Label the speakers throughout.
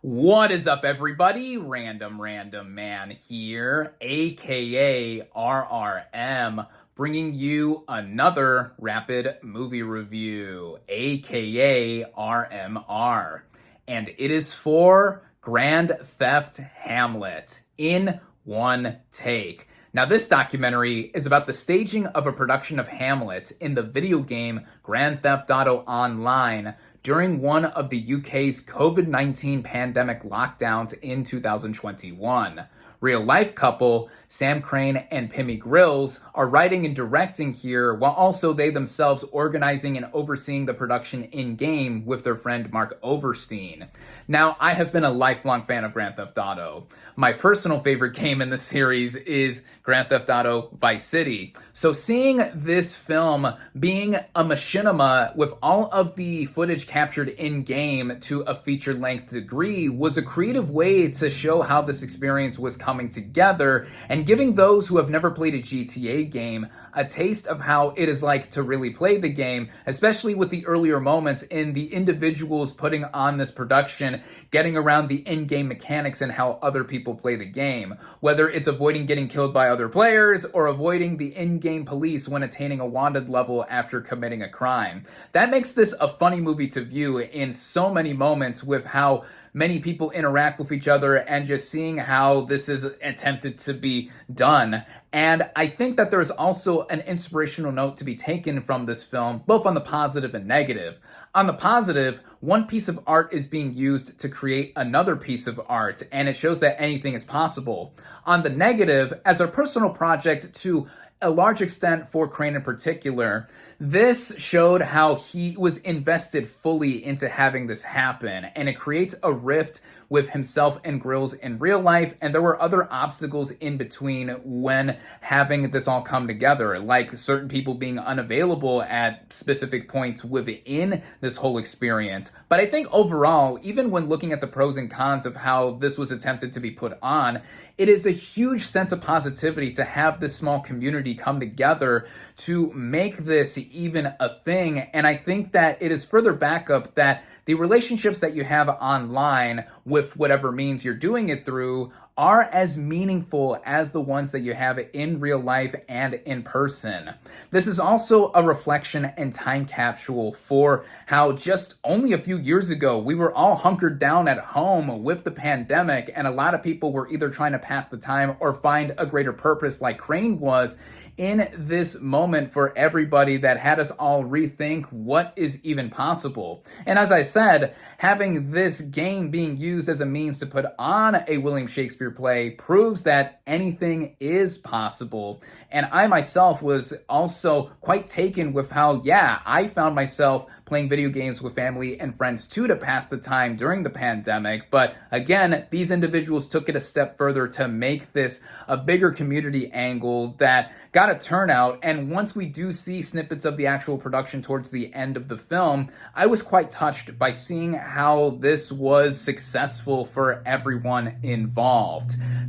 Speaker 1: What is up, everybody? Random Random Man here, aka RRM, bringing you another rapid movie review, aka RMR. And it is for Grand Theft Hamlet in one take. Now, this documentary is about the staging of a production of Hamlet in the video game Grand Theft Auto Online during one of the UK's COVID-19 pandemic lockdowns in 2021. Real-life couple Sam Crane and Pimmy Grills are writing and directing here, while also they themselves organizing and overseeing the production in-game with their friend Mark Overstein. Now, I have been a lifelong fan of Grand Theft Auto. My personal favorite game in the series is Grand Theft Auto Vice City. So seeing this film being a machinima with all of the footage captured in-game to a feature-length degree was a creative way to show how this experience was coming together and giving those who have never played a GTA game a taste of how it is like to really play the game, especially with the earlier moments in the individuals putting on this production, getting around the in-game mechanics and how other people play the game. Whether it's avoiding getting killed by other players or avoiding the in-game police when attaining a wanted level after committing a crime. That makes this a funny movie to view in so many moments with how many people interact with each other and just seeing how this is attempted to be done. And I think that there's also an inspirational note to be taken from this film, both on the positive and negative. On the positive, one piece of art is being used to create another piece of art, and it shows that anything is possible. On the negative, as a personal project to a large extent for Crane in particular, this showed how he was invested fully into having this happen, and it creates a rift with himself and Grills in real life, and there were other obstacles in between when having this all come together, like certain people being unavailable at specific points within this whole experience. But I think overall, even when looking at the pros and cons of how this was attempted to be put on, it is a huge sense of positivity to have this small community come together to make this even a thing. And I think that it is further backup that the relationships that you have online with whatever means you're doing it through are as meaningful as the ones that you have in real life and in person. This is also a reflection and time capsule for how just only a few years ago we were all hunkered down at home with the pandemic, and a lot of people were either trying to pass the time or find a greater purpose like Crane was in this moment for everybody that had us all rethink what is even possible. And as I said, having this game being used as a means to put on a William Shakespeare play proves that anything is possible. And I myself was also quite taken with how, I found myself playing video games with family and friends too to pass the time during the pandemic. But again, these individuals took it a step further to make this a bigger community angle that got a turnout. And once we do see snippets of the actual production towards the end of the film, I was quite touched by seeing how this was successful for everyone involved.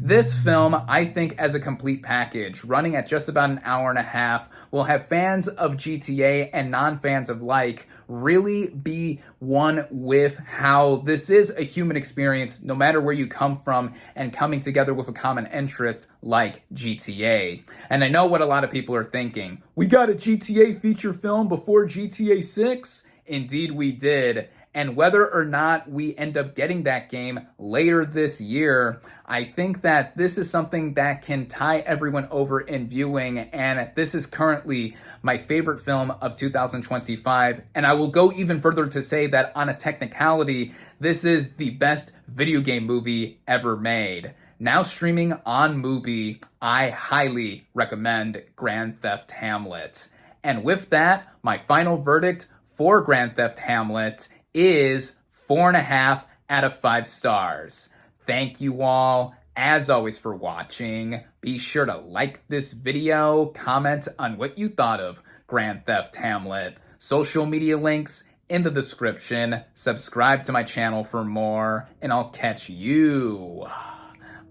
Speaker 1: This film, I think, as a complete package, running at just about an hour and a half, will have fans of GTA and non-fans of like really be one with how this is a human experience no matter where you come from and coming together with a common interest like GTA. And I know what a lot of people are thinking. We got a GTA feature film before GTA 6? Indeed we did. And whether or not we end up getting that game later this year, I think that this is something that can tie everyone over in viewing, and this is currently my favorite film of 2025. And I will go even further to say that on a technicality, this is the best video game movie ever made. Now streaming on Mubi, I highly recommend Grand Theft Hamlet. And with that, my final verdict for Grand Theft Hamlet is 4.5 out of 5 stars. Thank you all, as always, for watching. Be sure to like this video, comment on what you thought of Grand Theft Hamlet. Social media links in the description. Subscribe to my channel for more, and I'll catch you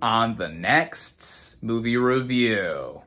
Speaker 1: on the next movie review.